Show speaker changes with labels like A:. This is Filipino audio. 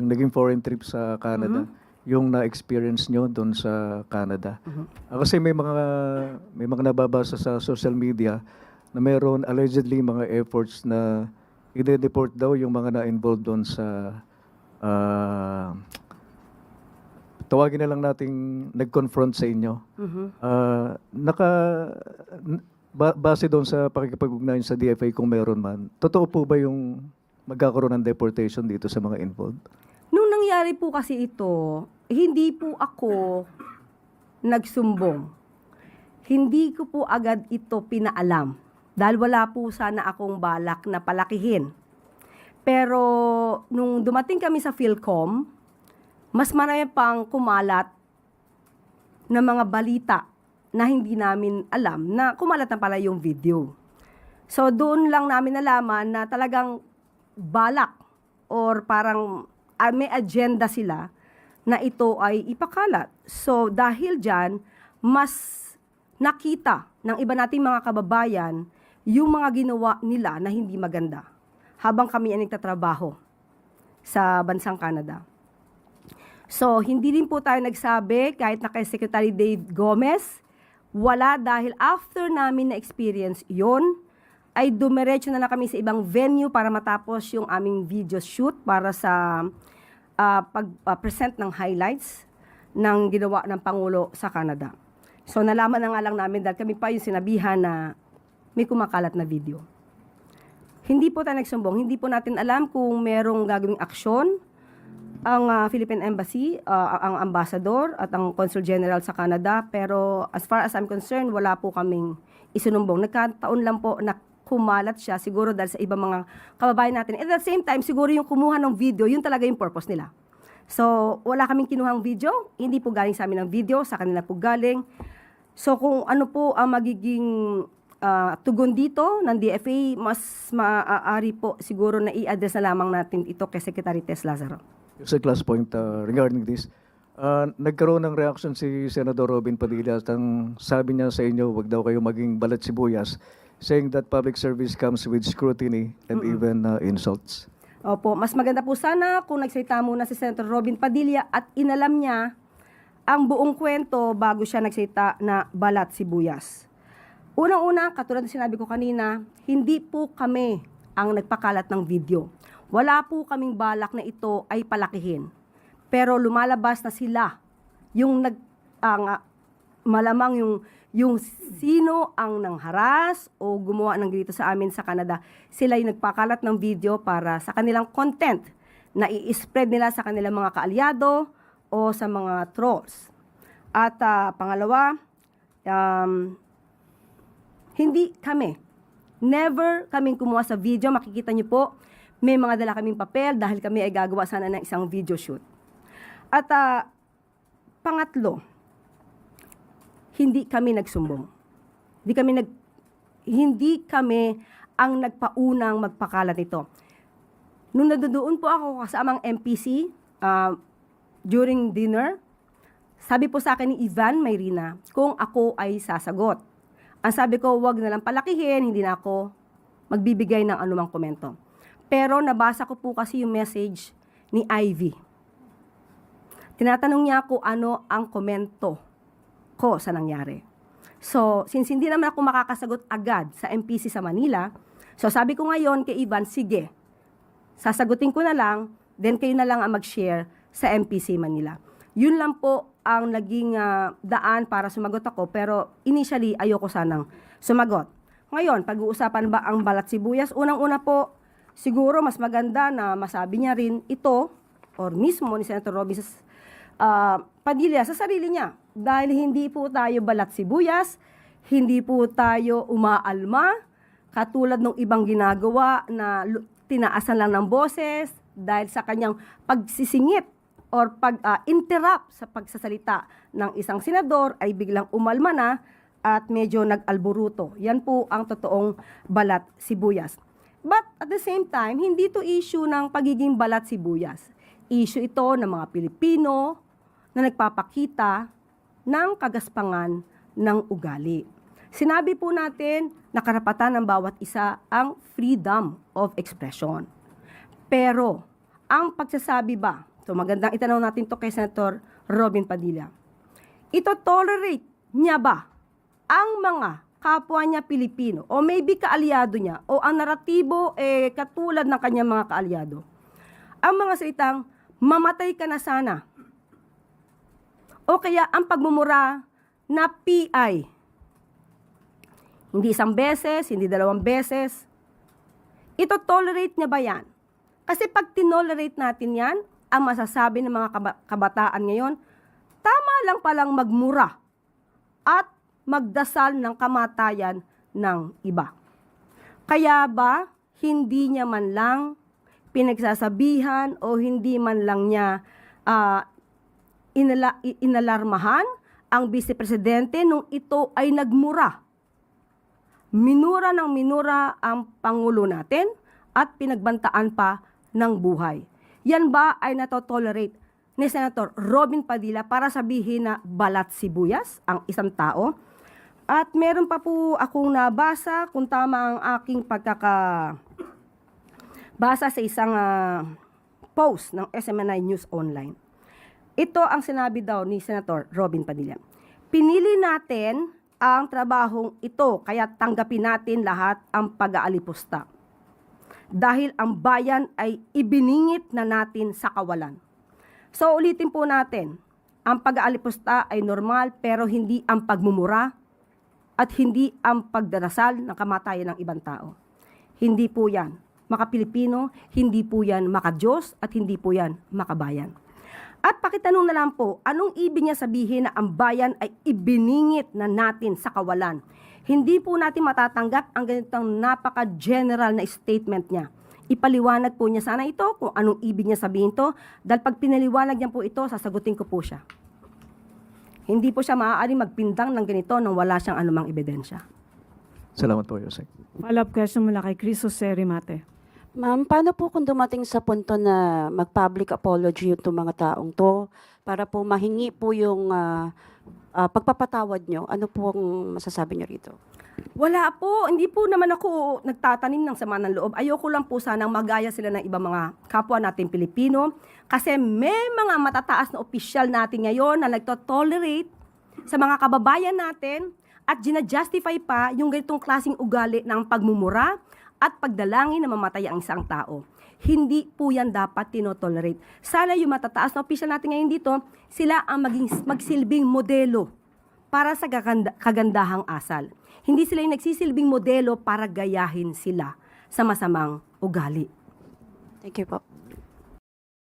A: yung naging foreign trip sa Canada, yung na-experience nyo doon sa Canada. Kasi may mga nababasa sa social media na meron allegedly mga efforts na i-deport daw yung mga na-involved doon sa tawagin na lang nating nag-confront sa inyo. Base doon sa pakikipag-ugnayan sa DFA kung meron man, totoo po ba yung magkakaroon ng deportation dito sa mga involved?
B: Nung nangyari po kasi ito, hindi po ako nagsumbong. Hindi ko po agad ito pinaalam. Dahil wala po sana akong balak na palakihin. Pero nung dumating kami sa PhilCom, mas marami pang kumalat na mga balita na hindi namin alam na kumalat na pala yung video. So doon lang namin nalaman na talagang balak or parang may agenda sila na ito ay ipakalat. So dahil dyan, mas nakita ng iba nating mga kababayan yung mga ginawa nila na hindi maganda habang kami ay nagtatrabaho sa bansang Canada. So, hindi din po tayo nagsabi kahit na kay Secretary Dave Gomez, wala dahil after namin na-experience yon ay dumiretso na lang kami sa ibang venue para matapos yung aming video shoot para sa pag-present ng highlights ng ginawa ng Pangulo sa Canada. So, nalaman na nga lang namin dahil kami pa yung sinabihan na may kumakalat na video. Hindi po tayo nagsumbong. Hindi po natin alam kung merong gagawing aksyon ang Philippine Embassy, ang ambassador at ang Consul General sa Canada. Pero as far as I'm concerned, wala po kaming isinumbong. Nagkataon lang po na kumalat siya siguro dahil sa ibang mga kababayan natin. At the same time, siguro yung kumuha ng video, yun talaga yung purpose nila. So, wala kaming kinuhang video. Hindi po galing sa amin ang video, sa kanila po galing. So, kung ano po ang magiging tugon dito ng DFA, mas maaari po siguro na i-address na lamang natin ito kay Secretary Tess Lazaro.
A: Just a last point regarding this. Nagkaroon ng reaction si Senador Robin Padilla at ang sabi niya sa inyo, wag daw kayo maging balat sibuyas, saying that public service comes with scrutiny and even insults.
B: Opo, mas maganda po sana kung nagsalita muna si Senator Robin Padilla at inalam niya ang buong kwento bago siya nagsalita na balat sibuyas. Unang-una, katulad na sinabi ko kanina, hindi po kami ang nagpakalat ng video. Wala po kaming balak na ito ay palakihin. Pero lumalabas na sila, yung malamang yung sino ang nangharas o gumawa ng ganito sa amin sa Canada, sila yung nagpakalat ng video para sa kanilang content na i-spread nila sa kanilang mga kaalyado o sa mga trolls. At pangalawa, hindi kami. Never kaming kumuha sa video. Makikita niyo po, may mga dala kaming papel dahil kami ay gagawa sana ng isang video shoot. At pangatlo, hindi kami nagsumbong. Hindi kami ang nagpaunang magpakalat nito. Nung nadudoon po ako kasamang MPC during dinner, sabi po sa akin ni Ivan Mayrina kung ako ay sasagot. Ang sabi ko, wag na lang palakihin, hindi na ako magbibigay ng anumang komento. Pero nabasa ko po kasi yung message ni Ivy. Tinatanong niya ako ano ang komento ko sa nangyari. So, since hindi naman ako makakasagot agad sa MPC sa Manila, so sabi ko ngayon kay Ivan, sige, sasagutin ko na lang, then kayo na lang ang mag-share sa MPC Manila. Yun lang po ang naging daan para sumagot ako, pero initially ayoko sanang sumagot. Ngayon, pag-uusapan ba ang balat sibuyas? Unang-una po, siguro mas maganda na masabi niya rin ito, or mismo ni Senator Robin Padilla sa sarili niya. Dahil hindi po tayo balat sibuyas, hindi po tayo umaalma, katulad ng ibang ginagawa na tinaasan lang ng boses dahil sa kanyang pagsisingit or pag-interrupt sa pagsasalita ng isang senador ay biglang umalma na at medyo nag-alboruto. Yan po ang totoong balat sibuyas. But at the same time, hindi to issue ng pagiging balat sibuyas. Issue ito ng mga Pilipino na nagpapakita ng kagaspangan ng ugali. Sinabi po natin na karapatan ng bawat isa ang freedom of expression. Pero ang pagsasabi ba So magandang itanong natin to kay Senator Robin Padilla. Ito tolerate niya ba ang mga kapwa niya Pilipino o maybe kaalyado niya o ang naratibo katulad ng kanyang mga kaalyado? Ang mga salitang mamatay ka na sana o kaya ang pagmumura na PI. Hindi isang beses, hindi dalawang beses. Ito tolerate niya ba yan? Kasi pag tinolerate natin yan, ang masasabi ng mga kabataan ngayon, tama lang palang magmura at magdasal ng kamatayan ng iba. Kaya ba, hindi niya man lang pinagsasabihan o hindi man lang niya inalarmahan ang Vice Presidente nung ito ay nagmura. Minura ng minura ang Pangulo natin at pinagbantaan pa ng buhay. Yan ba ay natotolerate ni Senator Robin Padilla para sabihin na balat sibuyas ang isang tao? At meron pa po akong nabasa, kung tama ang aking pagkakabasa sa isang post ng SMNI News Online. Ito ang sinabi daw ni Senator Robin Padilla. Pinili natin ang trabahong ito, kaya tanggapin natin lahat ang pag-aalipusta. Dahil ang bayan ay ibiningit na natin sa kawalan. So ulitin po natin, ang pag-aalipusta ay normal pero hindi ang pagmumura at hindi ang pagdarasal ng kamatayan ng ibang tao. Hindi po yan maka-Pilipino, hindi po yan maka-Diyos at hindi po yan makabayan. At pakitanong na lang po, anong ibig niya sabihin na ang bayan ay ibiningit na natin sa kawalan? Hindi po natin matatanggap ang ganitong napaka-general na statement niya. Ipaliwanag po niya sana ito kung anong ibig niya sabihin to, dahil pag pinaliwanag niya po ito, sasagutin ko po siya. Hindi po siya maaaring magpindang ng ganito nang wala siyang anumang ebidensya.
A: Salamat po, Yusek.
C: Follow-up question mula kay Chris Jose Rimate.
D: Ma'am, paano po kung dumating sa punto na mag-public apology yung mga taong to para po mahingi po yung pagpapatawad nyo? Ano po ang masasabi nyo rito?
B: Wala po, hindi po naman ako nagtatanim ng sama ng loob. Ayoko lang po sanang magaya sila ng ibang mga kapwa natin Pilipino kasi may mga matataas na opisyal natin ngayon na nagtotolerate sa mga kababayan natin at gina-justify pa yung ganitong klaseng ugali ng pagmumura at pagdalangin na mamatay ang isang tao. Hindi po yan dapat tinotolerate. Sana yung matataas na opisyal natin ngayon dito, sila ang magsilbing modelo para sa kagandahang asal. Hindi sila yung nagsisilbing modelo para gayahin sila sa masamang ugali.
D: Thank you po.